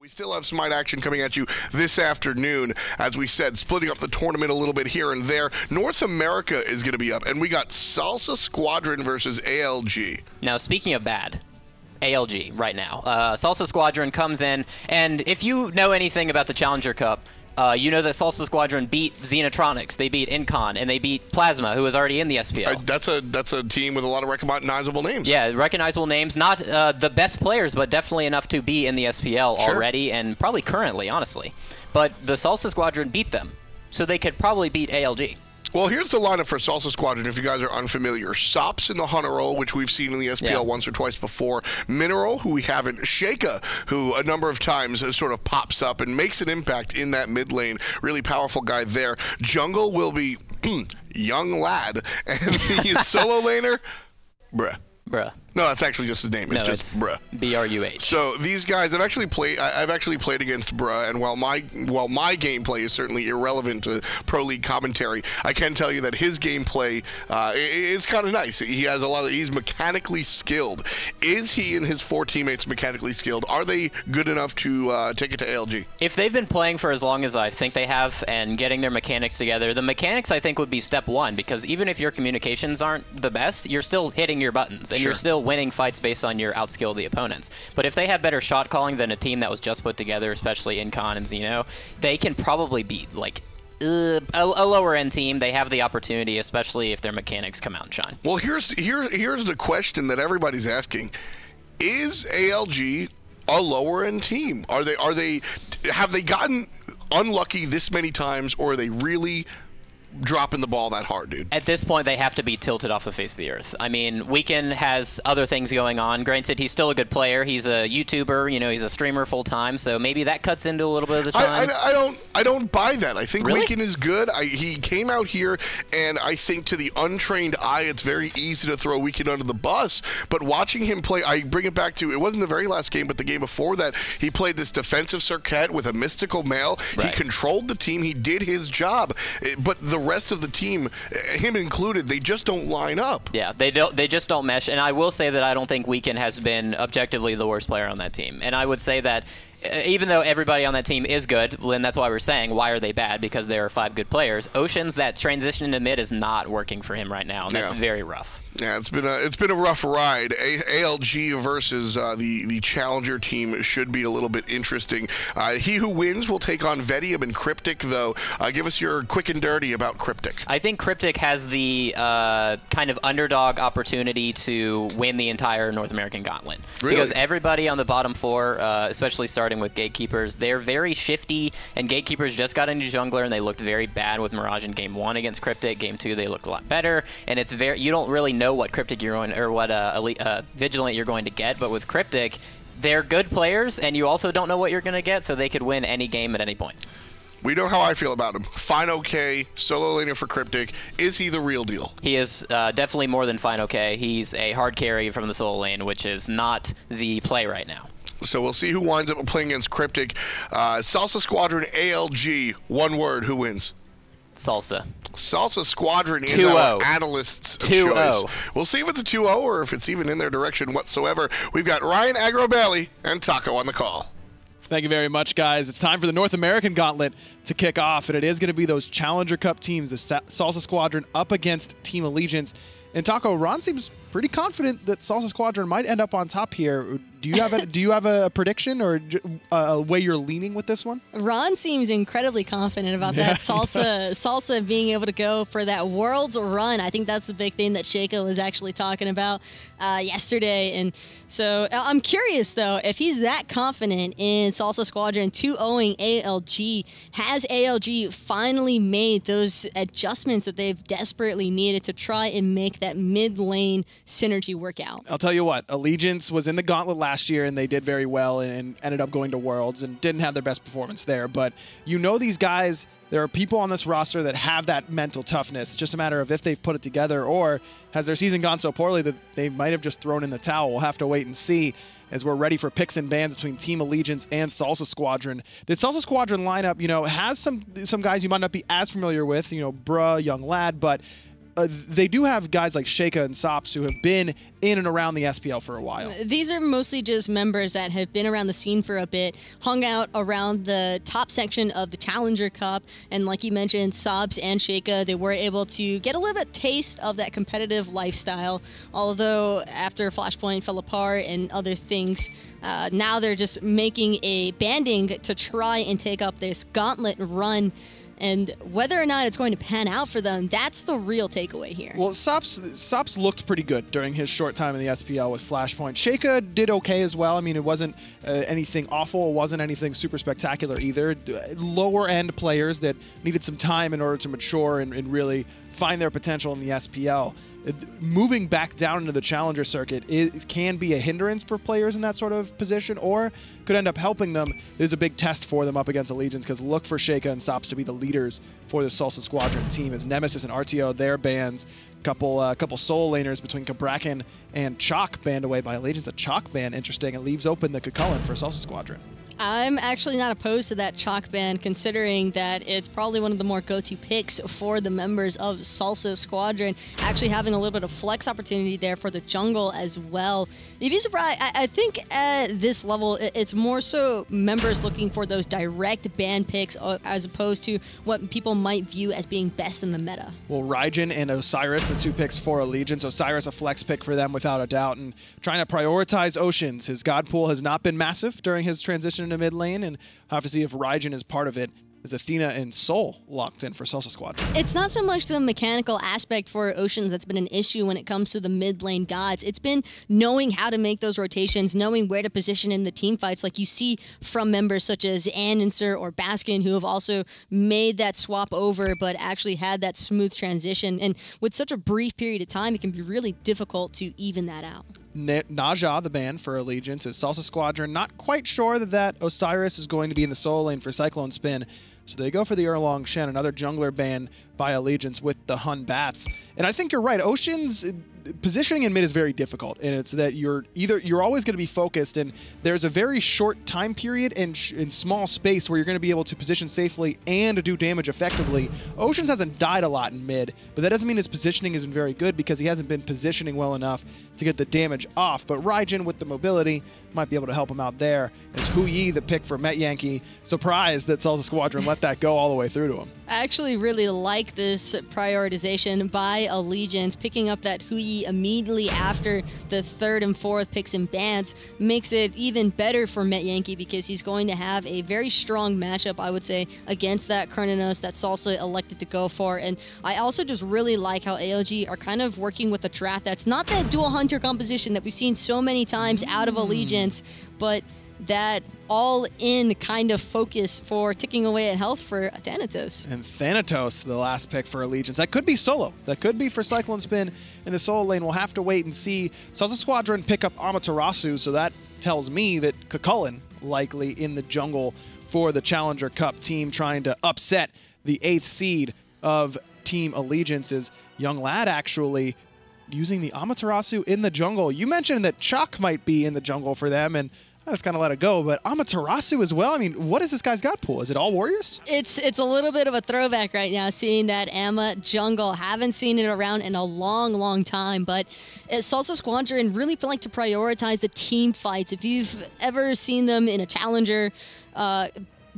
We still have Smite action coming at you this afternoon. As we said, splitting up the tournament a little bit here and there. North America is going to be up, and we got Salsa Squadron versus ALG. Now, speaking of bad, ALG right now. Salsa Squadron comes in, and if you know anything about the Challenger Cup, you know that Salsa Squadron beat Xenotronics, they beat Incon, and they beat Plasma, who was already in the SPL. That's a team with a lot of recognizable names. Yeah, recognizable names. Not the best players, but definitely enough to be in the SPL already, and probably currently, honestly. But the Salsa Squadron beat them, so they could probably beat ALG. Well, here's the lineup for Salsa Squadron, if you guys are unfamiliar. Sops in the Hunter role, which we've seen in the SPL once or twice before. Mineral, who we haven't. Sheyka, who a number of times sort of pops up and makes an impact in that mid lane. Really powerful guy there. Jungle will be yunglad. And the solo laner, bruh. No, that's actually just his name. It's just Bruh. B-R-U-H. So these guys, I've actually played against Bruh, and while my gameplay is certainly irrelevant to Pro League commentary, I can tell you that his gameplay is kind of nice. He has he's mechanically skilled. Is he and his 4 teammates mechanically skilled? Are they good enough to take it to ALG? If they've been playing for as long as I think they have and getting their mechanics together, the mechanics I think would be step 1, because even if your communications aren't the best, you're still hitting your buttons, and you're still winning fights based on your outskill of the opponents. But if they have better shot calling than a team that was just put together, especially Incon and Xeno, they can probably beat like a lower end team. They have the opportunity, especially if their mechanics come out and shine. Well, here's the question that everybody's asking: is ALG a lower end team? Have they gotten unlucky this many times, or are they really dropping the ball that hard, dude? At this point, they have to be tilted off the face of the earth. I mean, Weekend has other things going on. Granted, he's still a good player. He's a YouTuber, you know, he's a streamer full time, so maybe that cuts into a little bit of the time. I don't buy that. I think Weekend is good. He came out here, and I think to the untrained eye, it's very easy to throw Weekend under the bus. But watching him play, I bring it back to, it wasn't the very last game, but the game before that, he played this defensive circuit with a mystical male. He controlled the team. He did his job. But the rest of the team, him included, they just don't line up. Yeah, they just don't mesh. And I will say that I don't think Weekend has been objectively the worst player on that team. And I would say that even though everybody on that team is good, and that's why we're saying, why are they bad? Because there are 5 good players. Ocean's, that transition into mid is not working for him right now, and that's very rough. Yeah, it's been a rough ride. ALG versus the Challenger team should be a little bit interesting. He who wins will take on Vedium and Cryptic, though. Give us your quick and dirty about Cryptic. I think Cryptic has the kind of underdog opportunity to win the entire North American Gauntlet. Really? Because everybody on the bottom 4, especially starting with Gatekeepers, they're very shifty, and Gatekeepers just got into Jungler, and they looked very bad with Mirage in Game 1 against Cryptic. Game 2, they looked a lot better, and it's you don't really know what Cryptic you're going, or what Vigilant you're going to get, but with Cryptic, they're good players, and you also don't know what you're going to get, so they could win any game at any point. We know how I feel about him. Fine, okay, solo laner for Cryptic. Is he the real deal? He is definitely more than fine, okay. He's a hard carry from the solo lane, which is not the play right now. So we'll see who winds up playing against Cryptic. Salsa Squadron, ALG, one word, who wins? Salsa. Salsa Squadron is our analyst's choice. We'll see if it's a 2-0 or if it's even in their direction whatsoever. We've got Ryan Agrobelli and Taco on the call. Thank you very much, guys. It's time for the North American Gauntlet to kick off, and it is going to be those Challenger Cup teams, the Salsa Squadron up against Team Allegiance. And Taco, Ron seems pretty confident that Salsa Squadron might end up on top here. Do you have a prediction or a way you're leaning with this one? Ron seems incredibly confident about that. Salsa being able to go for that Worlds run. I think that's the big thing that Sheyka was actually talking about yesterday. And so I'm curious, though, if he's that confident in Salsa Squadron 2-0ing ALG, has ALG finally made those adjustments that they've desperately needed to try and make that mid lane synergy work out? I'll tell you what, Allegiance was in the Gauntlet last year, and they did very well and ended up going to Worlds and didn't have their best performance there. But you know these guys, there are people on this roster that have that mental toughness. It's just a matter of if they've put it together or has their season gone so poorly that they might have just thrown in the towel. We'll have to wait and see as we're ready for picks and bans between Team Allegiance and Salsa Squadron. The Salsa Squadron lineup, you know, has some guys you might not be as familiar with, you know, Bruh, Yunglad, but they do have guys like Sheyka and Sops who have been in and around the SPL for a while. These are mostly just members that have been around the scene for a bit, hung out around the top section of the Challenger Cup, and like you mentioned, Sops and Sheyka, they were able to get a little bit taste of that competitive lifestyle, although after Flashpoint fell apart and other things, now they're just making a banding to try and take up this Gauntlet run. And whether or not it's going to pan out for them, that's the real takeaway here. Well, Sops looked pretty good during his short time in the SPL with Flashpoint. Sheyka did okay as well. I mean, it wasn't anything awful. It wasn't anything super spectacular either. Lower-end players that needed some time in order to mature and really find their potential in the SPL. Moving back down into the Challenger circuit can be a hindrance for players in that sort of position, or could end up helping them. There's a big test for them up against Allegiance, because look for Sheyka and Sops to be the leaders for the Salsa Squadron team, as Nemesis and RTO, their bans, couple solo laners between Cabrakan and Chalk banned away by Allegiance. A Chalk ban, interesting. It leaves open the Chulainn for Salsa Squadron. I'm actually not opposed to that Chalk ban, considering that it's probably one of the more go-to picks for the members of Salsa Squadron, actually having a little bit of flex opportunity there for the jungle as well. You'd be surprised. I think at this level, it's more so members looking for those direct ban picks as opposed to what people might view as being best in the meta. Well, Raijin and Osiris, the two picks for Allegiance. Osiris, a flex pick for them without a doubt, and trying to prioritize Oceans. His God pool has not been massive during his transition into mid lane, and have to see if Raijin is part of it, as Athena and Sol locked in for Salsa Squadron. It's not so much the mechanical aspect for Oceans that's been an issue when it comes to the mid lane gods. It's been knowing how to make those rotations, knowing where to position in the team fights, like you see from members such as Ananser or Baskin, who have also made that swap over, but actually had that smooth transition. And with such a brief period of time, it can be really difficult to even that out. Naja, the ban for Allegiance, is Salsa Squadron. Not quite sure that Osiris is going to be in the solo lane for CycloneSpin. So they go for the Erlong Shen, another jungler ban by Allegiance with the Hun Bats. And I think you're right. Ocean's positioning in mid is very difficult, and it's that you're always going to be focused, and there's a very short time period and in small space where you're going to be able to position safely and do damage effectively. Oceans hasn't died a lot in mid, but that doesn't mean his positioning isn't very good, because he hasn't been positioning well enough to get the damage off. But Raijin with the mobility might be able to help him out there, as Hu Yi, the pick for Metyankey, surprised that Salsa Squadron let that go all the way through to him. I actually really like this prioritization by Allegiance. Picking up that Hu Yi immediately after the third and fourth picks and bans makes it even better for Metyankey, because he's going to have a very strong matchup, I would say, against that Cernunnos that Salsa elected to go for. And I also just really like how AOG are kind of working with a draft that's not that dual hunter composition that we've seen so many times out of Allegiance, but that all-in kind of focus for ticking away at health for Thanatos. And Thanatos, the last pick for Allegiance. That could be solo. That could be for CycloneSpin in the solo lane. We'll have to wait and see. Salsa Squadron pick up Amaterasu, so that tells me that Chulainn likely in the jungle for the Challenger Cup team, trying to upset the 8th seed of Team Allegiance's yunglad, actually using the Amaterasu in the jungle. You mentioned that Chalk might be in the jungle for them, and I just kind of let it go, but Amaterasu as well. I mean, what is this guy's God pool? Is it all warriors? It's a little bit of a throwback right now, seeing that Ama jungle. Haven't seen it around in a long, long time, but Salsa Squadron really like to prioritize the team fights. If you've ever seen them in a Challenger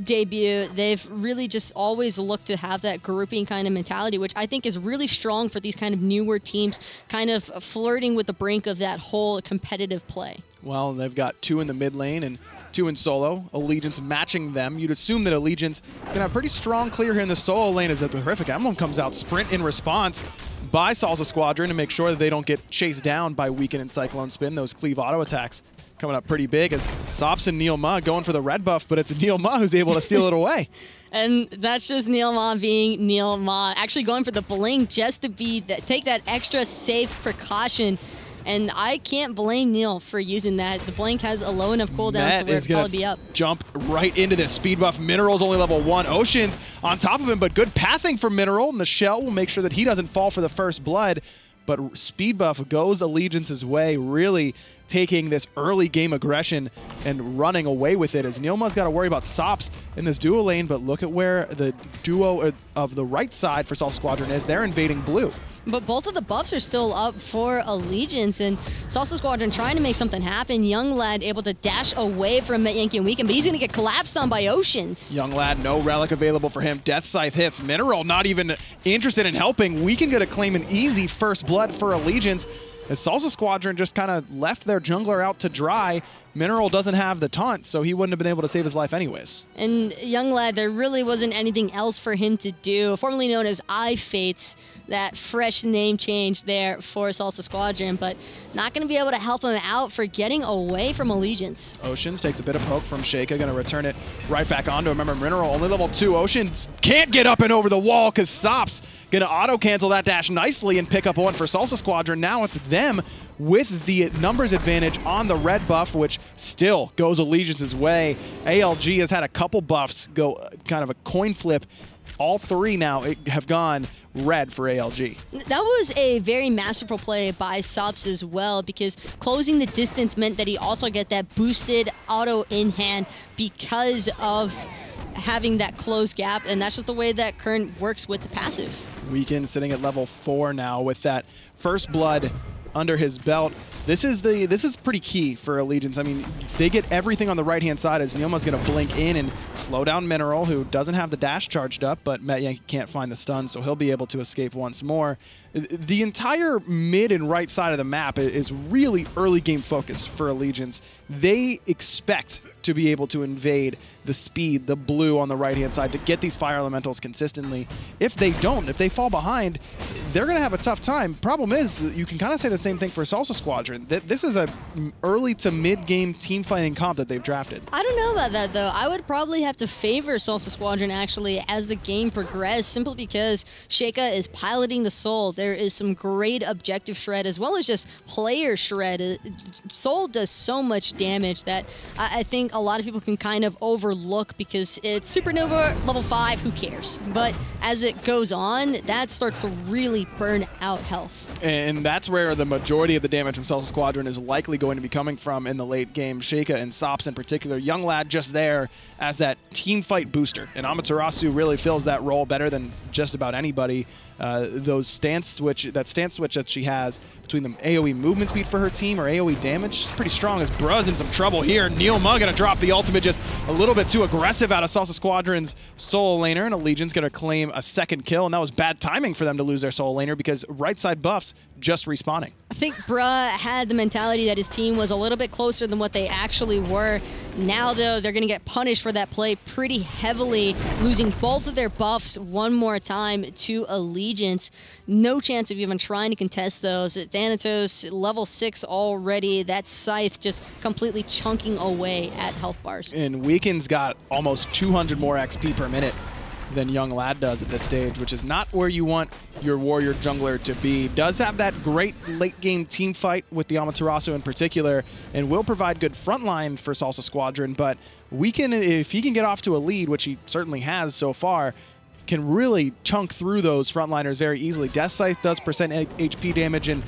debut, they've really just always looked to have that grouping kind of mentality, which I think is really strong for these kind of newer teams, kind of flirting with the brink of that whole competitive play. Well, they've got 2 in the mid lane and 2 in solo. Allegiance matching them. You'd assume that Allegiance can have pretty strong clear here in the solo lane, as a terrific emblem comes out. Sprint in response by Salsa Squadron to make sure that they don't get chased down by Weaken and CycloneSpin. Those cleave auto attacks coming up pretty big, as Sops and NeiruMah going for the red buff, but it's NeiruMah who's able to steal it away. And that's just NeiruMah being NeiruMah, actually going for the blink just to take that extra safe precaution. And I can't blame Neil for using that. The blink has a low enough cooldown to where it'll probably be up. Jump right into this speed buff. Mineral's only level 1. Ocean's on top of him, but good pathing from Mineral, and the shell will make sure that he doesn't fall for the first blood. But speed buff goes Allegiance's way, really taking this early game aggression and running away with it, as NeiruMah's got to worry about Sops in this duo lane. But look at where the duo of the right side for Salsa Squadron is. They're invading blue. But both of the buffs are still up for Allegiance, and Salsa Squadron trying to make something happen. Yunglad able to dash away from Metyankey and Weekend, but he's going to get collapsed on by Oceans. Yunglad, no relic available for him. Death Scythe hits. Mineral not even interested in helping. Weekend going to claim an easy first blood for Allegiance. As Salsa Squadron just kind of left their jungler out to dry. Mineral doesn't have the taunt, so he wouldn't have been able to save his life anyways. And Yunglad, there really wasn't anything else for him to do. Formerly known as I-Fates, that fresh name change there for Salsa Squadron, but not going to be able to help him out for getting away from Allegiance. Oceans takes a bit of poke from Sheyka, going to return it right back onto him. Remember, Mineral only level 2. Oceans can't get up and over the wall because Sops going to auto-cancel that dash nicely and pick up one for Salsa Squadron. Now it's them with the numbers advantage on the red buff, which still goes Allegiance's way. ALG has had a couple buffs go kind of a coin flip. All 3 now have gone red for ALG. That was a very masterful play by Sops as well, because closing the distance meant that he also get that boosted auto in hand because of having that close gap, and that's just the way that Current works with the passive. Weekend sitting at level 4 now with that first blood under his belt. This is pretty key for Allegiance. I mean, they get everything on the right-hand side as NeiruMah's going to blink in and slow down Mineral, who doesn't have the dash charged up, but Metyankey can't find the stun, so he'll be able to escape once more. The entire mid and right side of the map is really early game focused for Allegiance. They expect to be able to invade the speed, the blue on the right-hand side, to get these fire elementals consistently. If they don't, if they fall behind, they're going to have a tough time. Problem is, you can kind of say the same thing for Salsa Squadron. This is a early to mid-game team fighting comp that they've drafted. I don't know about that, though. I would probably have to favor Salsa Squadron, actually, as the game progressed, simply because Sheyka is piloting the Soul. There is some great objective shred, as well as just player shred. Soul does so much damage that I think a lot of people can kind of overlook because it's Supernova level 5, who cares? But as it goes on, that starts to really burn out health. And that's where the majority of the damage from Salsa Squadron is likely going to be coming from in the late game. Sheyka and Sops in particular. Yunglad just there as that team fight booster. And Amaterasu really fills that role better than just about anybody. That stance switch that she has between the AoE movement speed for her team or AoE damage is pretty strong, as Bruh's in some trouble here. NeiruMah gonna drop the ultimate, just a little bit too aggressive out of Salsa Squadron's solo laner, and Allegiance gonna claim a second kill, and that was bad timing for them to lose their solo laner because right side buffs just respawning. I think Bruh had the mentality that his team was a little bit closer than what they actually were. Now, though, they're going to get punished for that play pretty heavily, losing both of their buffs one more time to Allegiance. No chance of even trying to contest those. Thanatos, level 6 already. That Scythe just completely chunking away at health bars. And Weekend's got almost 200 more XP per minute than Yunglad does at this stage, which is not where you want your warrior jungler to be. Does have that great late game team fight with the Amaterasu in particular, and will provide good frontline for Salsa Squadron, but Weekend, if he can get off to a lead, which he certainly has so far, can really chunk through those frontliners very easily. Death Scythe does percent HP damage, and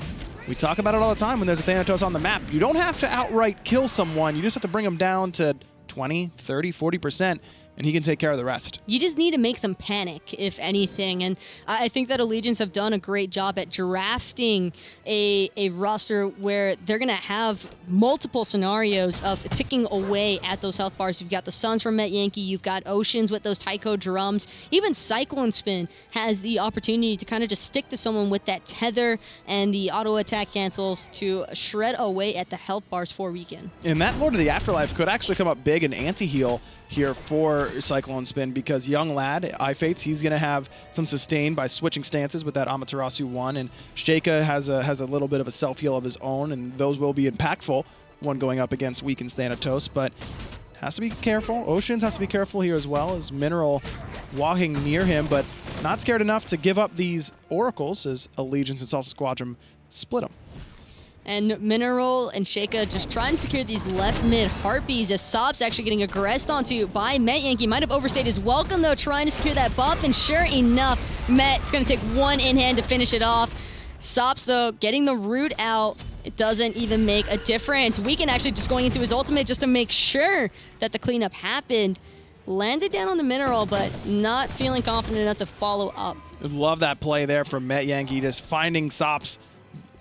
we talk about it all the time when there's a Thanatos on the map. You don't have to outright kill someone, you just have to bring them down to 20, 30, 40%. And he can take care of the rest. You just need to make them panic, if anything. And I think that Allegiance have done a great job at drafting a roster where they're going to have multiple scenarios of ticking away at those health bars. You've got the Suns from Metyankey, you've got Oceans with those Taiko drums. Even CycloneSpin has the opportunity to kind of just stick to someone with that tether and the auto attack cancels to shred away at the health bars for Weekend. And that Lord of the Afterlife could actually come up big in anti-heal here for CycloneSpin, because Yunglad, I-Fates, he's going to have some sustain by switching stances with that Amaterasu 1, and Sheyka has a little bit of a self-heal of his own, and those will be impactful, one going up against Weekend's Thanatos, but has to be careful. Oceans has to be careful here as well, as Mineral walking near him, but not scared enough to give up these oracles as Allegiance and Salsa Squadron split them. And Mineral and Sheyka just trying to secure these left mid Harpies, as Sops actually getting aggressed onto by Metyankey. Might have overstayed his welcome, though, trying to secure that buff, and sure enough, Met's going to take one in hand to finish it off. Sops, though, getting the root out. It doesn't even make a difference. Weekend actually just going into his ultimate just to make sure that the cleanup happened. landed down on the mineral, but not feeling confident enough to follow up. Love that play there from Metyankey, just finding sops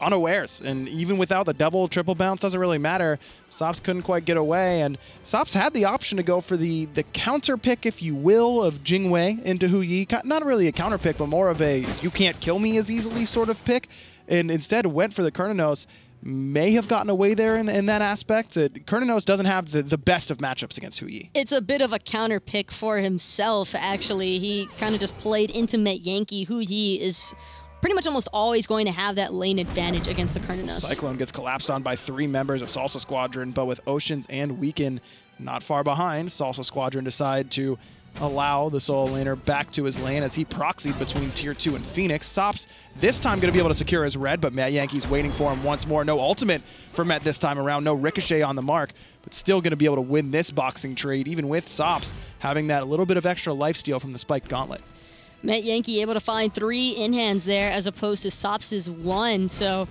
unawares, and even without the double, triple bounce, doesn't really matter. Sops couldn't quite get away, and Sops had the option to go for the counter pick, if you will, of Jingwei into Hu Yi. Not really a counter pick, but more of a you can't kill me as easily sort of pick, and instead went for the Cernunnos. May have gotten away there in that aspect. Cernunnos doesn't have the best of matchups against Hu Yi. It's a bit of a counter pick for himself, actually. He kind of just played into Metyankey. Hu Yi is pretty much almost always going to have that lane advantage against the Cernunnos. Cyclone gets collapsed on by 3 members of Salsa Squadron, but with Oceans and Weekend not far behind, Salsa Squadron decide to allow the solo laner back to his lane as he proxied between Tier 2 and Phoenix. Sops this time going to be able to secure his red, but Metyankey's waiting for him once more. No ultimate for Met this time around, no Ricochet on the mark, but still going to be able to win this boxing trade, even with Sops having that little bit of extra lifesteal from the spiked Gauntlet. Metyankey able to find 3 in-hands there as opposed to Sops' 1. So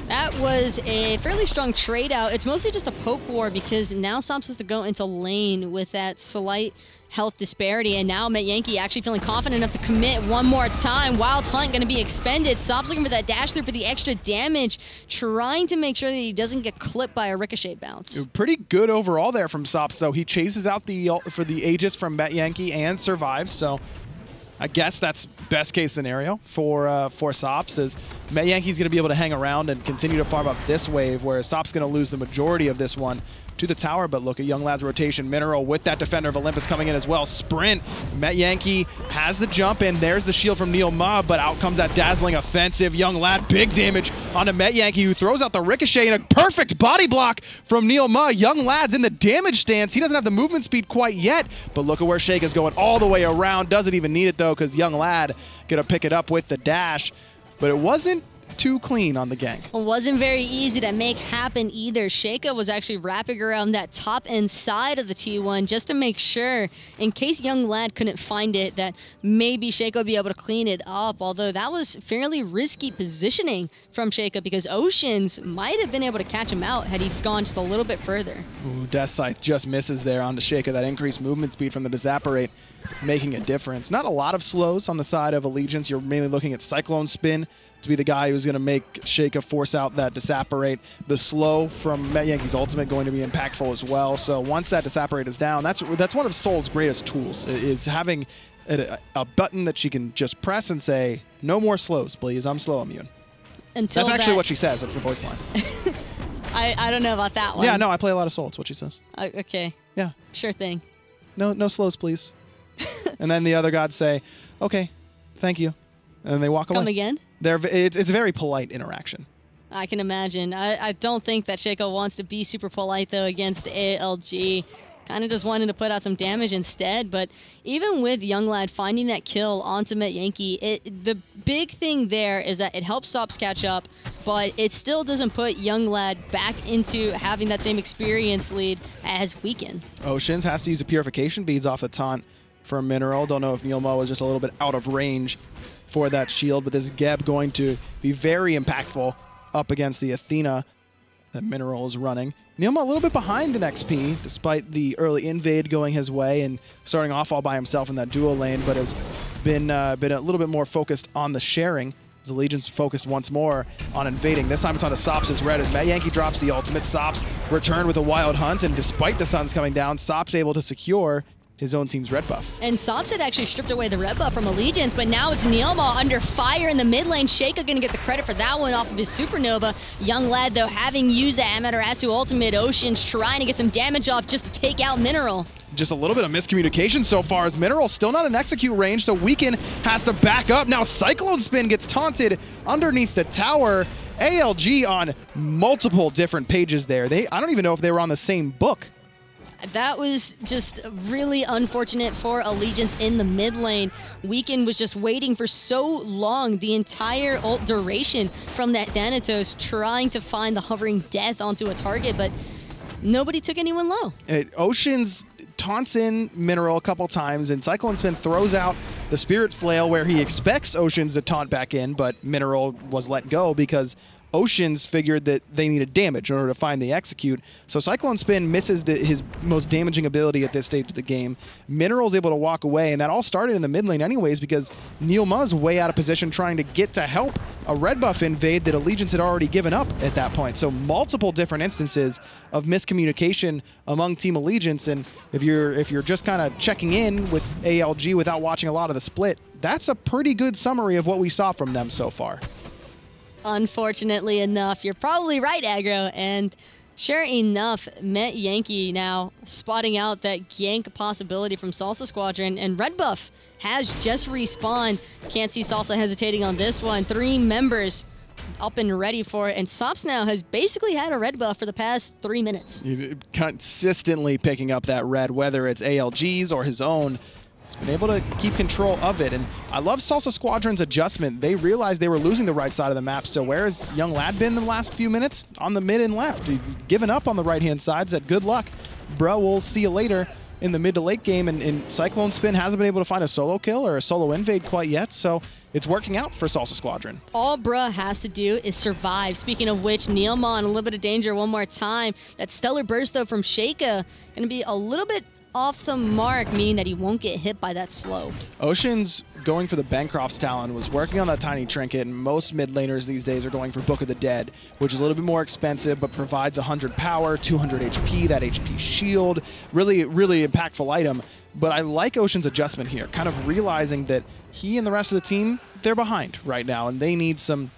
that was a fairly strong trade out. It's mostly just a poke war because now Sops has to go into lane with that slight health disparity, and now Metyankey actually feeling confident enough to commit one more time. Wild Hunt going to be expended. Sops looking for that dash through for the extra damage, trying to make sure that he doesn't get clipped by a Ricochet bounce. Pretty good overall there from Sops, though. He chases out the ult for the Aegis from Metyankey and survives, so I guess that's best case scenario for Sops, as Metyankey's going to be able to hang around and continue to farm up this wave, whereas Sops going to lose the majority of this one to the tower. But look at Younglad's rotation. Mineral with that Defender of Olympus coming in as well. Sprint. Metyankey has the jump in. There's the shield from NeiruMah, but out comes that dazzling offensive. Younglad, big damage onto Metyankey, who throws out the Ricochet and a perfect body block from NeiruMah. Younglad's in the damage stance. He doesn't have the movement speed quite yet, but look at where Sheyka's going all the way around. Doesn't even need it though, because Younglad gonna pick it up with the dash, but it wasn't too clean on the gank. It wasn't very easy to make happen either. Sheyka was actually wrapping around that top end side of the T1 just to make sure, in case Younglad couldn't find it, that maybe Sheyka would be able to clean it up, although that was fairly risky positioning from Sheyka because Oceans might have been able to catch him out had he gone just a little bit further. Ooh, Death Scythe just misses there onto Sheyka. That increased movement speed from the Disaparate making a difference. Not a lot of slows on the side of Allegiance. You're mainly looking at CycloneSpin to be the guy who's going to make Sheyka force out that Disaparate. The slow from Metyankey's ultimate going to be impactful as well. So once that Disaparate is down, that's one of Soul's greatest tools, is having a button that she can just press and say, no more slows, please. I'm slow immune. That's actually what she says. That's the voice line. I don't know about that one. Yeah, no, I play a lot of Soul. It's what she says. Okay. Yeah. Sure thing. No slows, please. And then the other gods say, okay, thank you. And they walk away. Come again? It's a very polite interaction. I can imagine. I don't think that Sheyka wants to be super polite, though, against ALG. Kind of just wanted to put out some damage instead. But even with Younglad finding that kill onto Metyankey, the big thing there is that it helps Sops catch up, but it still doesn't put Younglad back into having that same experience lead as Weekend. Oceans has to use the Purification Beads off the taunt for a Mineral. Don't know if NeiruMah was just a little bit out of range for that shield, but this Geb going to be very impactful up against the Athena that Mineral is running. NeiruMah a little bit behind in XP, despite the early invade going his way and starting off all by himself in that duo lane, but has been a little bit more focused on the sharing. As Allegiance focused once more on invading. This time it's onto Sops' red as Metyankey drops the ultimate. Sops returned with a Wild Hunt, and despite the suns coming down, Sops able to secure his own team's red buff. And Sops had actually stripped away the red buff from Allegiance, but now it's NeiruMah under fire in the mid lane. Sheyka gonna get the credit for that one off of his Supernova. Younglad, though, having used the Amaterasu ultimate. Oceans trying to get some damage off just to take out Mineral. Just a little bit of miscommunication so far, as Mineral still not in execute range, so Weekend has to back up. Now CycloneSpin gets taunted underneath the tower. ALG on multiple different pages there. I don't even know if they were on the same book. That was just really unfortunate for Allegiance in the mid lane. Weekend was just waiting for so long, the entire ult duration from that Thanatos, trying to find the hovering death onto a target, but nobody took anyone low. Oceans taunts in Mineral a couple times, and CycloneSpin throws out the Spirit Flail where he expects Oceans to taunt back in, but Mineral was let go because Oceans figured that they needed damage in order to find the execute. So CycloneSpin misses his most damaging ability at this stage of the game. Mineral's able to walk away, and that all started in the mid lane anyways because NeiruMah's way out of position trying to get to help a red buff invade that Allegiance had already given up at that point. So multiple different instances of miscommunication among Team Allegiance, and if you're just kind of checking in with ALG without watching a lot of the split, that's a pretty good summary of what we saw from them so far. Unfortunately enough, you're probably right, Aggro, and sure enough, Metyankey now spotting out that gank possibility from Salsa Squadron, and red buff has just respawned. Can't see Salsa hesitating on this one. 3 members up and ready for it, and Sops now has basically had a red buff for the past 3 minutes. Consistently picking up that red, whether it's ALG's or his own. He's been able to keep control of it, and I love Salsa Squadron's adjustment. They realized they were losing the right side of the map, so where has yunglad been the last few minutes? On the mid and left. Given up on the right-hand side, said good luck. Bro, we'll see you later in the mid to late game, and CycloneSpin hasn't been able to find a solo kill or a solo invade quite yet, so it's working out for Salsa Squadron. All bruh has to do is survive. Speaking of which, NeiruMah in a little bit of danger one more time. That stellar burst, though, from Sheyka, going to be a little bit off the mark, meaning that he won't get hit by that slow. Ocean's going for the Bancroft's Talon, was working on that tiny trinket, and most mid laners these days are going for Book of the Dead, which is a little bit more expensive, but provides 100 power, 200 HP, that HP shield. Really, really impactful item. But I like Ocean's adjustment here, kind of realizing that he and the rest of the team, they're behind right now, and they need some,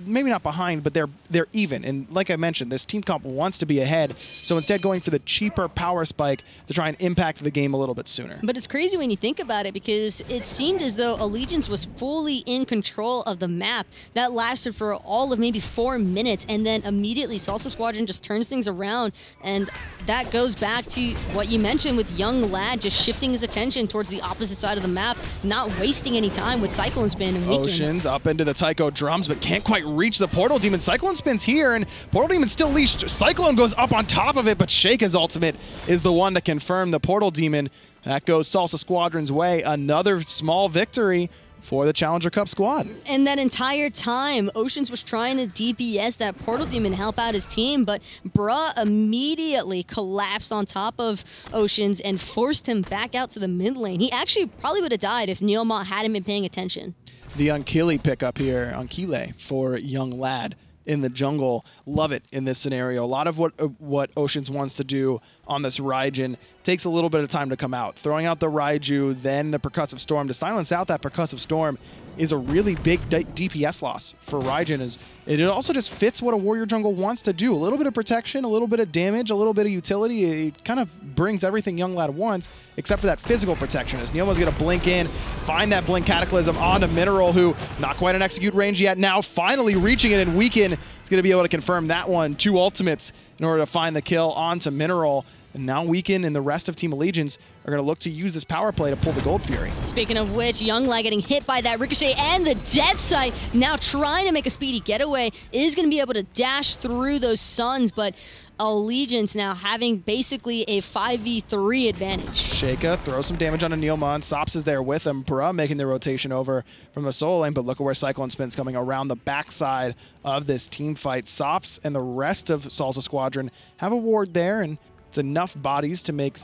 maybe not behind, but they're even. And like I mentioned, this team comp wants to be ahead, so instead going for the cheaper power spike to try and impact the game a little bit sooner. But it's crazy when you think about it, because it seemed as though Allegiance was fully in control of the map. That lasted for all of maybe 4 minutes, and then immediately Salsa Squadron just turns things around, and that goes back to what you mentioned with yunglad just shifting his attention towards the opposite side of the map, not wasting any time with CycloneSpin and Weekend. Oceans up into the Tycho drums, but can't quite reach the Portal Demon. CycloneSpin's here, and Portal Demon's still leashed. Cyclone goes up on top of it, but Sheyka's ultimate is the one to confirm the Portal Demon. That goes Salsa Squadron's way. Another small victory for the Challenger Cup squad. And that entire time, Oceans was trying to DPS that Portal Demon, help out his team, but Bruh immediately collapsed on top of Oceans and forced him back out to the mid lane. He actually probably would have died if NeiruMah hadn't been paying attention. The Unkili pickup here, Unkile for yunglad in the jungle. Love it in this scenario. A lot of what Oceans wants to do on this Raijin takes a little bit of time to come out. Throwing out the Raiju, then the Percussive Storm. To silence out that Percussive Storm is a really big DPS loss for Raijin. It also just fits what a Warrior Jungle wants to do. A little bit of protection, a little bit of damage, a little bit of utility. It kind of brings everything yunglad wants, except for that physical protection. As NeiruMah's going to blink in, find that Blink Cataclysm onto Mineral, who not quite in execute range yet. Now finally reaching it, and Weekend is going to be able to confirm that one. 2 ultimates in order to find the kill onto Mineral. And now Weekend and the rest of Team Allegiance are going to look to use this power play to pull the Gold Fury. Speaking of which, yunglad getting hit by that Ricochet and the Death Sight, now trying to make a speedy getaway, is going to be able to dash through those suns, but Allegiance now having basically a 5v3 advantage. Sheyka throws some damage onto NeiruMah. Sops is there with him. Bruh making the rotation over from the solo lane, but look at where CycloneSpin's coming around the backside of this team fight. Sops and the rest of Salsa Squadron have a ward there, and it's enough bodies to make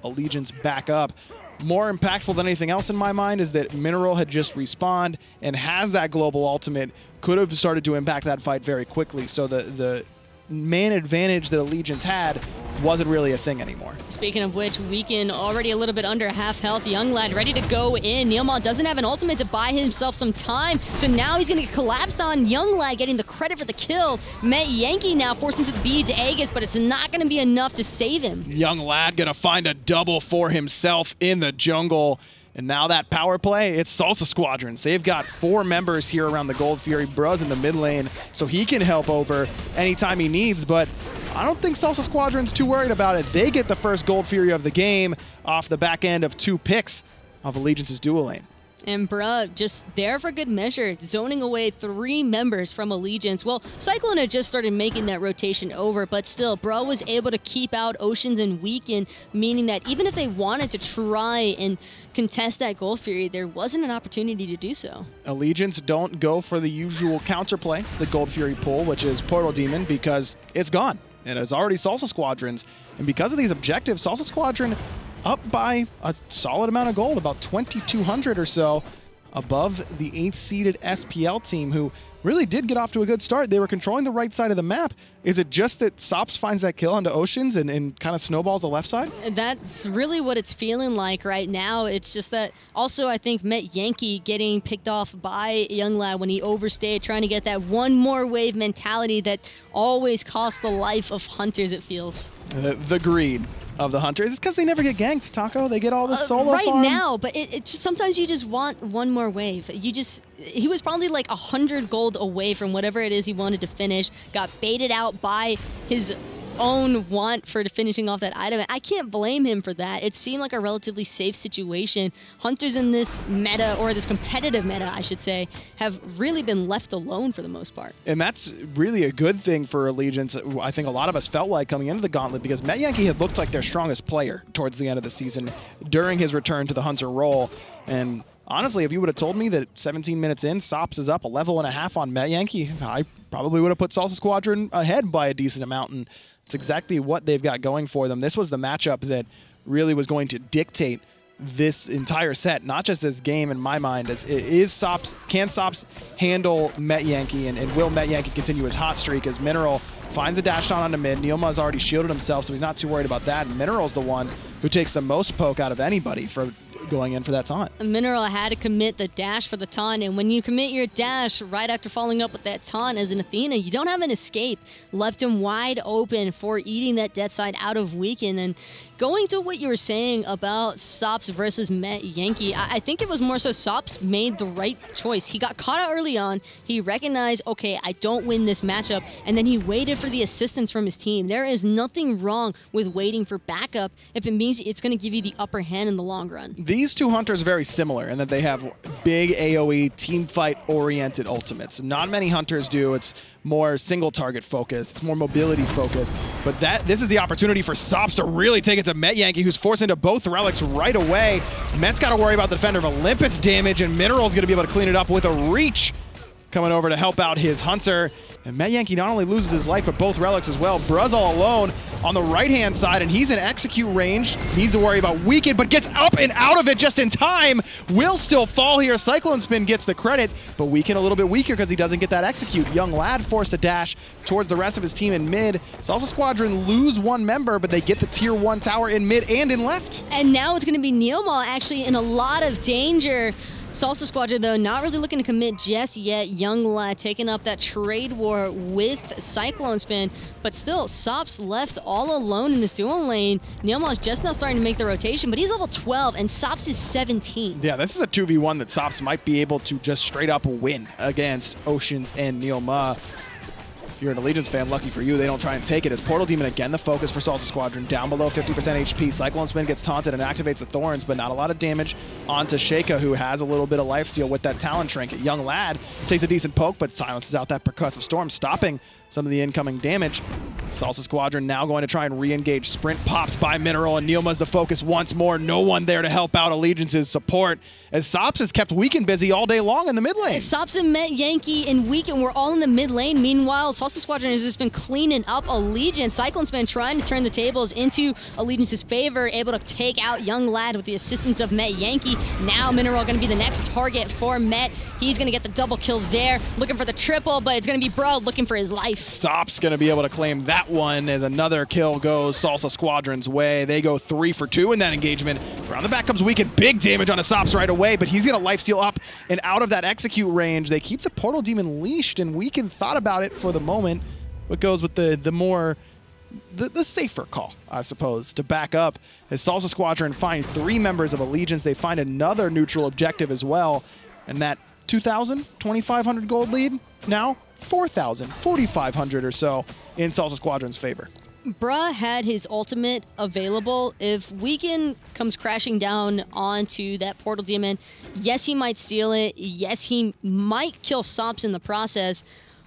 Allegiance back up. More impactful than anything else in my mind is that Mineral had just respawned and has that global ultimate, could have started to impact that fight very quickly. So the man advantage that Allegiance had wasn't really a thing anymore. Speaking of which, Weekend already a little bit under half health. yunglad ready to go in. NeiruMah doesn't have an ultimate to buy himself some time, so now he's going to get collapsed on. yunglad getting the credit for the kill. Metyankey now forced into the beads Aegis, but it's not going to be enough to save him. yunglad going to find a double for himself in the jungle. And now that power play, it's Salsa Squadrons. They've got 4 members here around the Gold Fury. Bruh's in the mid lane, so he can help over anytime he needs, but I don't think Salsa Squadron's too worried about it. They get the first Gold Fury of the game off the back end of 2 picks of Allegiance's dual lane. And bruh, just there for good measure, zoning away 3 members from Allegiance. Well, Cyclone had just started making that rotation over, but still, bruh was able to keep out Oceans and Weaken, meaning that even if they wanted to try and contest that Gold Fury, there wasn't an opportunity to do so. Allegiance don't go for the usual counterplay to the Gold Fury pull, which is Portal Demon, because it's gone. And it's already Salsa Squadrons. And because of these objectives, Salsa Squadron up by a solid amount of gold, about 2,200 or so, above the 8th seeded SPL team, who really did get off to a good start. They were controlling the right side of the map. Is it just that Sops finds that kill onto Oceans and kind of snowballs the left side? That's really what it's feeling like right now. It's just that also I think Metyankey getting picked off by yunglad when he overstayed, trying to get that one more wave mentality that always costs the life of hunters, it feels. The greed of the hunters. It's because they never get ganked, Taco. They get all the solo right farm. now, but it just sometimes you just want one more wave. He was probably like 100 gold away from whatever it is he wanted to finish, got baited out by his own want for finishing off that item. I can't blame him for that. It seemed like a relatively safe situation. Hunters in this meta, or this competitive meta, I should say, have really been left alone for the most part. And that's really a good thing for Allegiance. I think a lot of us felt like coming into the Gauntlet, because Metyankey had looked like their strongest player towards the end of the season during his return to the Hunter role. And honestly, if you would have told me that 17 minutes in, Sops is up a level and a half on Metyankey, I probably would have put Salsa Squadron ahead by a decent amount. And it's exactly what they've got going for them. This was the matchup that really was going to dictate this entire set, not just this game in my mind. Can Sops handle Metyankey, and will Metyankey continue his hot streak as Mineral finds a dash down onto mid. NeiruMah has already shielded himself, so he's not too worried about that. And Mineral's the one who takes the most poke out of anybody for going in for that taunt. Mineral had to commit the dash for the taunt, and when you commit your dash right after following up with that taunt as an Athena, you don't have an escape. Left him wide open for eating that death side out of Weaken. And going to what you were saying about Sops versus Metyankey, I think it was more so Sops made the right choice. He got caught out early on. He recognized, okay, I don't win this matchup, and then he waited for the assistance from his team. There is nothing wrong with waiting for backup if it means it's going to give you the upper hand in the long run. These two hunters are very similar in that they have big AoE team fight oriented ultimates. Not many hunters do. It's more single target focused. It's more mobility focused. But this is the opportunity for Sops to really take it to Metyankey, who's forced into both relics right away. Met's got to worry about the Defender of Olympus damage, and Mineral's going to be able to clean it up with a reach coming over to help out his hunter. And Metyankey not only loses his life, but both relics as well. Bruh's all alone on the right-hand side, and he's in execute range. Needs to worry about Weaken, but gets up and out of it just in time. Will still fall here. CycloneSpin gets the credit, but Weaken a little bit weaker because he doesn't get that execute. yunglad forced to dash towards the rest of his team in mid. Salsa Squadron lose one member, but they get the tier 1 tower in mid and in left. And now it's going to be NeiruMah actually in a lot of danger. Salsa Squadron, though, not really looking to commit just yet. yunglad taking up that trade war with CycloneSpin, but still, Sops left all alone in this dual lane. NeiruMah's just now starting to make the rotation, but he's level 12, and Sops is 17. Yeah, this is a 2v1 that Sops might be able to just straight up win against Oceans and NeiruMah. If you're an Allegiance fan, lucky for you, they don't try and take it. As Portal Demon, again, the focus for Salsa Squadron, down below 50% HP. CycloneSpin gets taunted and activates the Thorns, but not a lot of damage onto Sheyka, who has a little bit of lifesteal with that Talon Trinket. yunglad takes a decent poke, but silences out that Percussive Storm, stopping some of the incoming damage. Salsa Squadron now going to try and re-engage. Sprint popped by Mineral, and NeiruMah's the focus once more. No one there to help out Allegiance's support, as Sops has kept Weaken busy all day long in the mid lane. Sops and Metyankey and Weaken were all in the mid lane. Meanwhile, Salsa Squadron has just been cleaning up Allegiance. CycloneSpin trying to turn the tables into Allegiance's favor, able to take out yunglad with the assistance of Metyankey. Now Mineral going to be the next target for Met. He's going to get the double kill there, looking for the triple, but it's going to be Bro looking for his life. Sops going to be able to claim that one as another kill goes Salsa Squadron's way. They go 3 for 2 in that engagement. Around the back comes Weaken. Big damage on a Sops right away, but he's going to lifesteal up and out of that execute range. They keep the Portal Demon leashed, and Weaken thought about it for the moment, but goes with the safer call, I suppose, to back up. As Salsa Squadron find 3 members of Allegiance, they find another neutral objective as well, and that 2,000, 2,500 gold lead now 4,000, 4,500 or so in Salsa Squadron's favor. Bruh had his ultimate available. If Weekend comes crashing down onto that Portal Demon, yes, he might steal it. Yes, he might kill Sops in the process,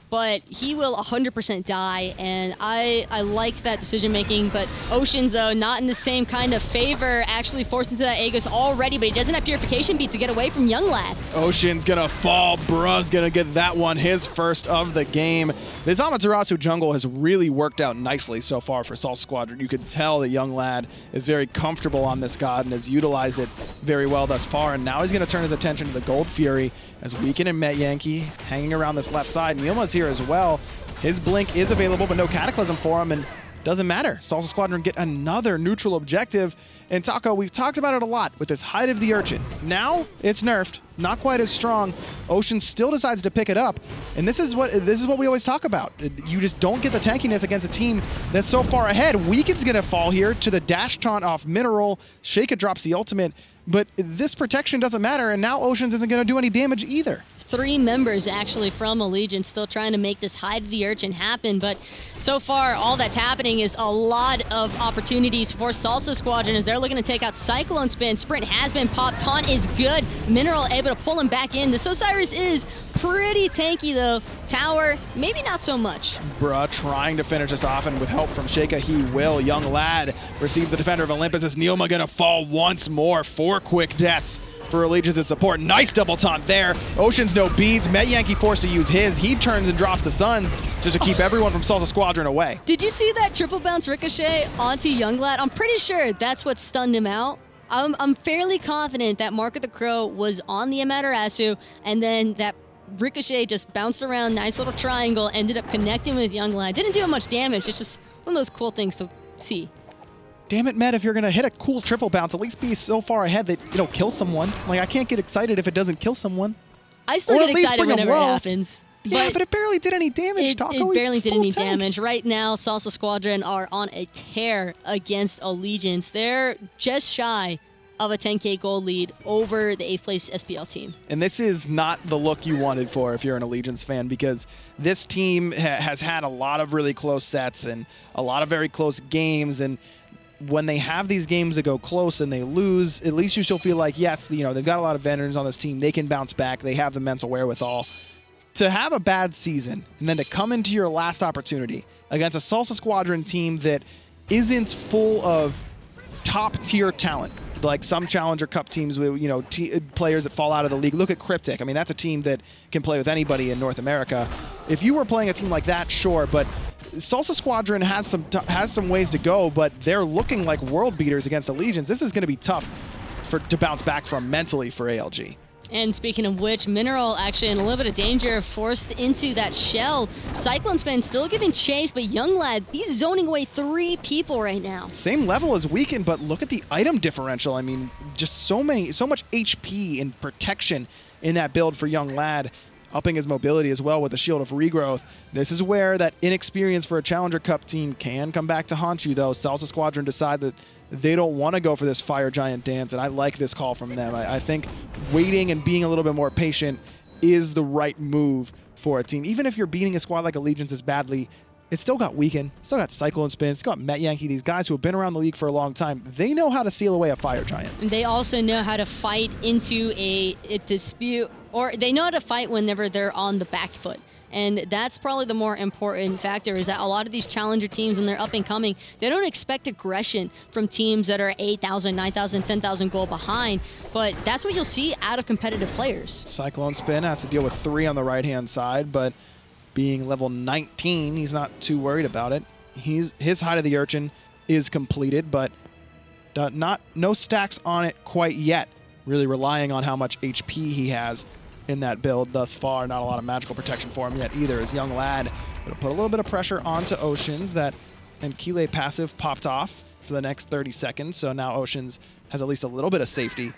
but he will 100% die, and I like that decision-making. But Oceans, though, not in the same kind of favor, actually forced into that Aegis already, but he doesn't have Purification Beat to get away from yunglad. Ocean's gonna fall. Bruh's gonna get that one, his first of the game. This Amaterasu jungle has really worked out nicely so far for Salsa Squadron. You could tell that yunglad is very comfortable on this god and has utilized it very well thus far, and now he's gonna turn his attention to the Gold Fury as Weekend and Metyankey hanging around this left side. NeiruMah's here as well. His blink is available, but no Cataclysm for him, and doesn't matter. Salsa Squadron get another neutral objective. And Taco, we've talked about it a lot with this Height of the Urchin. Now it's nerfed, not quite as strong. Ocean still decides to pick it up, and this is what we always talk about. You just don't get the tankiness against a team that's so far ahead. Weekend's gonna fall here to the dash taunt off Mineral. Sheyka drops the ultimate, but this protection doesn't matter, and now Oceans isn't gonna do any damage either. 3 members actually from Allegiance still trying to make this Hide of the Urchin happen, but so far all that's happening is a lot of opportunities for Salsa Squadron as they're looking to take out CycloneSpin. Sprint has been popped, taunt is good, Mineral able to pull him back in. This Osiris is pretty tanky though. Tower, maybe not so much. Bruh trying to finish this off, and with help from Sheyka, he will. Yunglad receives the Defender of Olympus as NeiruMah gonna fall once more. 4 quick deaths for Allegiance's support. Nice double taunt there. Ocean's no beads. Metyankey forced to use his. He turns and drops the Suns just to keep everyone from Salsa Squadron away. Did you see that triple bounce ricochet onto Yunglad? I'm pretty sure that's what stunned him out. I'm fairly confident that Mark of the Crow was on the Amaterasu, and then that ricochet just bounced around, nice little triangle, ended up connecting with Yunglad. Didn't do him much damage. It's just one of those cool things to see. Damn it, Met, if you're going to hit a cool triple bounce, at least be so far ahead that it'll kill someone. Like, I can't get excited if it doesn't kill someone. I still get excited whenever it happens. Yeah, but it barely did any damage, Taco. It barely did any damage. Right now, Salsa Squadron are on a tear against Allegiance. They're just shy of a 10K gold lead over the 8th place SPL team. And this is not the look you wanted for if you're an Allegiance fan, because this team has had a lot of really close sets and a lot of very close games, and when they have these games that go close and they lose, at least you still feel like, yes, you know, they've got a lot of veterans on this team. They can bounce back. They have the mental wherewithal. To have a bad season and then to come into your last opportunity against a Salsa Squadron team that isn't full of top-tier talent, like some Challenger Cup teams with, you know, players that fall out of the league. Look at Cryptic. I mean, that's a team that can play with anybody in North America. If you were playing a team like that, sure, but Salsa Squadron has some ways to go, but they're looking like world beaters against Allegiance. This is going to be tough to bounce back from mentally for ALG. And speaking of which, Mineral actually in a little bit of danger, forced into that shell. CycloneSpin still giving chase, but Yunglad, he's zoning away 3 people right now. Same level as Weekend, but look at the item differential. I mean, just so much HP and protection in that build for Yunglad, upping his mobility as well with the Shield of Regrowth. This is where that inexperience for a Challenger Cup team can come back to haunt you, though. Salsa Squadron decide that they don't want to go for this Fire Giant dance, and I like this call from them. I think waiting and being a little bit more patient is the right move for a team. Even if you're beating a squad like Allegiance as badly, it's still got Weekend, still got CycloneSpin, it's got Metyankey, these guys who have been around the league for a long time. They know how to seal away a Fire Giant. And they also know how to fight into a dispute, or they know how to fight whenever they're on the back foot. And that's probably the more important factor, is that a lot of these challenger teams, when they're up and coming, they don't expect aggression from teams that are 8,000, 9,000, 10,000 goal behind. But that's what you'll see out of competitive players. CycloneSpin has to deal with 3 on the right-hand side, but being level 19, he's not too worried about it. His Height of the Urchin is completed, but no stacks on it quite yet. Really relying on how much HP he has in that build thus far. Not a lot of magical protection for him yet either, as Yunglad going to put a little bit of pressure onto Oceans. That Enkile passive popped off for the next 30 seconds, so now Oceans has at least a little bit of safety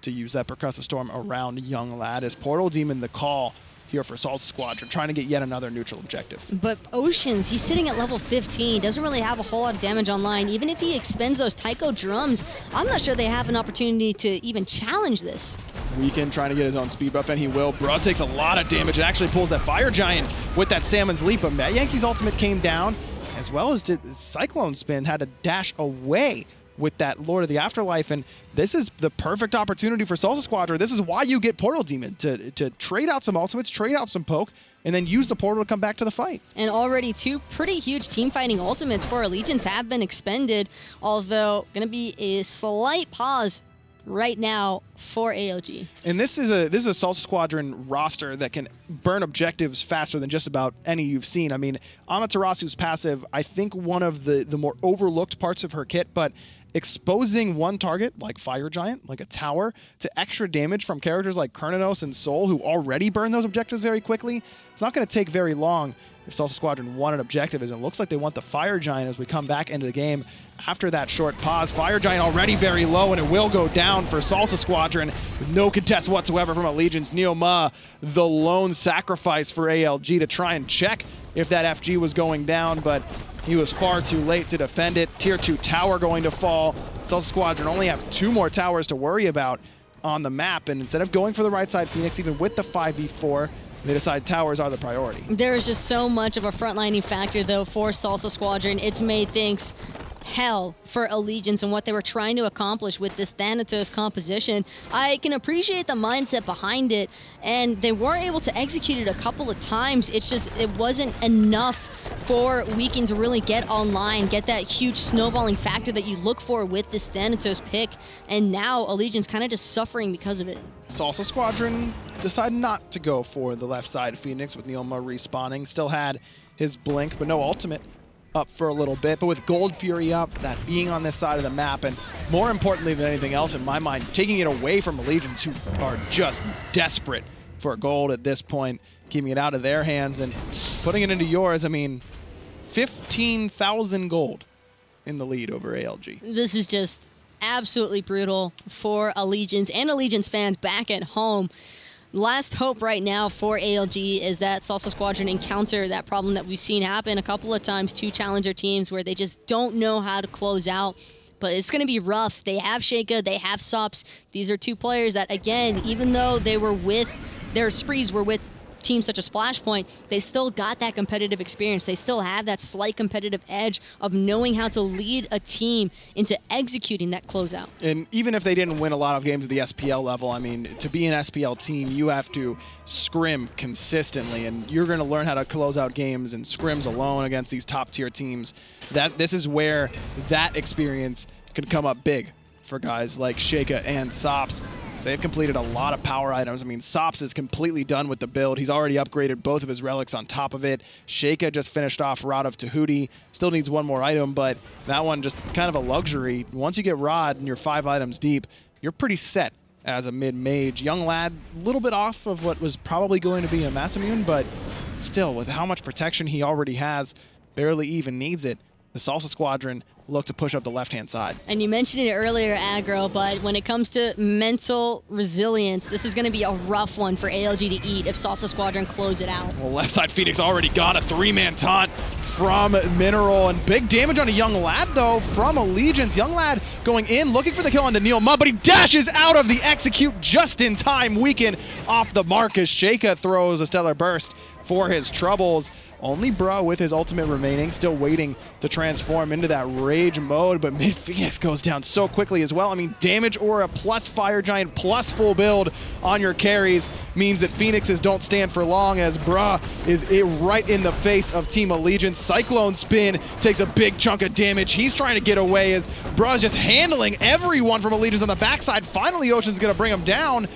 to use that Percussive Storm around Yunglad. As Portal Demon the call here for Salsa Squadron, trying to get yet another neutral objective. But Oceans, he's sitting at level 15, doesn't really have a whole lot of damage online. Even if he expends those Taiko drums, I'm not sure they have an opportunity to even challenge this. Weekend trying to get his own speed buff, and he will. Bruh takes a lot of damage and actually pulls that Fire Giant with that Salmon's Leap. But Metyankey's ultimate came down, as well as did CycloneSpin, had to dash away with that Lord of the Afterlife, and this is the perfect opportunity for Salsa Squadron. This is why you get Portal Demon, to trade out some ultimates, trade out some poke, and then use the portal to come back to the fight. And already 2 pretty huge team fighting ultimates for Allegiance have been expended, although going to be a slight pause right now for ALG. And this is a Salsa Squadron roster that can burn objectives faster than just about any you've seen. I mean, Amaterasu's passive, I think one of the more overlooked parts of her kit, but exposing one target, like Fire Giant, like a tower, to extra damage from characters like Cernunnos and Soul, who already burn those objectives very quickly, it's not going to take very long if Salsa Squadron want an objective, as it looks like they want the Fire Giant as we come back into the game after that short pause. Fire Giant already very low, and it will go down for Salsa Squadron with no contest whatsoever from Allegiance. NeiruMah, the lone sacrifice for ALG to try and check if that FG was going down, but he was far too late to defend it. Tier 2 tower going to fall. Salsa Squadron only have 2 more towers to worry about on the map, and instead of going for the right side Phoenix, even with the 5v4, they decide towers are the priority. There is just so much of a frontlining factor, though, for Salsa Squadron. It's made things hell for Allegiance and what they were trying to accomplish with this Thanatos composition. I can appreciate the mindset behind it, and they were able to execute it a couple of times. It's just, it wasn't enough for Weekend to really get online, get that huge snowballing factor that you look for with this Thanatos pick, and now Allegiance kind of just suffering because of it. Salsa Squadron decided not to go for the left side Phoenix with NeiruMah respawning. Still had his blink, but no ultimate up for a little bit. But with Gold Fury up, that being on this side of the map, and more importantly than anything else in my mind, taking it away from Allegiance, who are just desperate for gold at this point, keeping it out of their hands and putting it into yours. I mean, 15,000 gold in the lead over ALG. This is just absolutely brutal for Allegiance and Allegiance fans back at home. Last hope right now for ALG is that Salsa Squadron encounter that problem that we've seen happen a couple of times, 2 challenger teams where they just don't know how to close out. But it's going to be rough. They have Sheyka, they have sops. These are 2 players that, again, even though they were with, their sprees were with teams such as Flashpoint, they still got that competitive experience. They still have that slight competitive edge of knowing how to lead a team into executing that closeout. And even if they didn't win a lot of games at the SPL level, I mean, to be an SPL team, you have to scrim consistently, and you're going to learn how to close out games and scrims alone against these top-tier teams. This is where that experience can come up big for guys like Sheyka and sops. So they've completed a lot of power items. I mean, sops is completely done with the build. He's already upgraded both of his relics on top of it. Sheyka just finished off Rod of Tahuti. Still needs 1 more item, but that one just kind of a luxury. Once you get Rod and you're 5 items deep, you're pretty set as a mid-mage. Yunglad, a little bit off of what was probably going to be a mass immune, but still, with how much protection he already has, barely even needs it. The Salsa Squadron look to push up the left-hand side. And you mentioned it earlier, Aggro, but when it comes to mental resilience, this is going to be a rough one for ALG to eat if Salsa Squadron close it out. Well, left side Phoenix already got a 3-man taunt from Mineral, and big damage on a Yunglad, though, from Allegiance. Yunglad going in, looking for the kill onto NeiruMah, but he dashes out of the execute just in time. Weekend off the mark as Sheyka throws a Stellar Burst for his troubles. Only Bra with his ultimate remaining, still waiting to transform into that rage mode, but Mid Phoenix goes down so quickly as well. I mean, damage aura plus Fire Giant plus full build on your carries means that Phoenixes don't stand for long, as Bra is right in the face of Team Allegiance. CycloneSpin takes a big chunk of damage. He's trying to get away as Bra's just handling everyone from Allegiance on the backside. Finally, Ocean's gonna bring him down,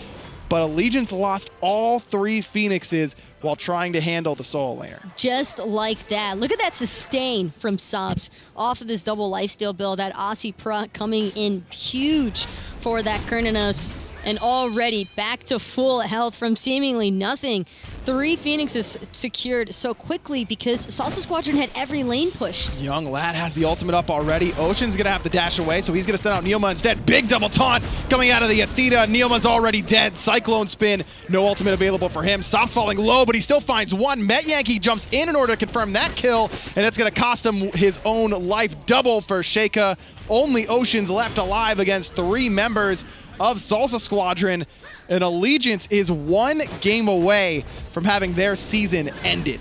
but Allegiance lost all 3 Phoenixes while trying to handle the Soul Layer. Just like that. Look at that sustain from Sobs off of this double lifesteal build. That Aussie proc coming in huge for that Cernunnos, and already back to full health from seemingly nothing. 3 Phoenixes secured so quickly because Salsa Squadron had every lane push. Yunglad has the ultimate up already. Ocean's gonna have to dash away, so he's gonna send out NeiruMah instead. Big double taunt coming out of the Athena. NeiruMah's already dead. CycloneSpin, no ultimate available for him. Sops falling low, but he still finds one. Metyankey jumps in order to confirm that kill, and it's gonna cost him his own life. Double for Sheyka. Only Ocean's left alive against 3 members of Salsa Squadron, and Allegiance is 1 game away from having their season ended.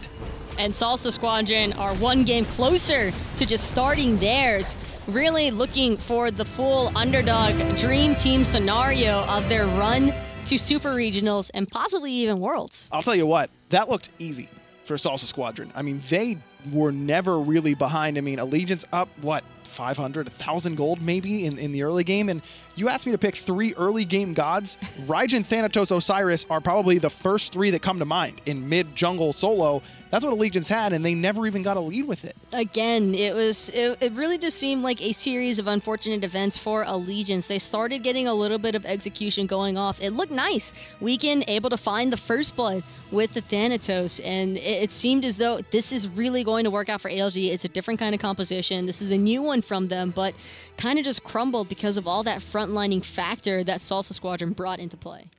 And Salsa Squadron are one game closer to just starting theirs. Really looking for the full underdog dream team scenario of their run to Super Regionals and possibly even Worlds. I'll tell you what, that looked easy for Salsa Squadron. I mean, they were never really behind. I mean, Allegiance up, what, 500, 1,000 gold maybe in the early game. And you asked me to pick 3 early game gods. Raijin, Thanatos, Osiris are probably the first 3 that come to mind in mid-jungle solo. That's what Allegiance had, and they never even got a lead with it. Again, it really just seemed like a series of unfortunate events for Allegiance. They started getting a little bit of execution going off. It looked nice. Weekend able to find the first blood with the Thanatos, and it seemed as though this is really going to work out for ALG. It's a different kind of composition. This is a new one from them, but kind of just crumbled because of all that frontlining factor that Salsa Squadron brought into play.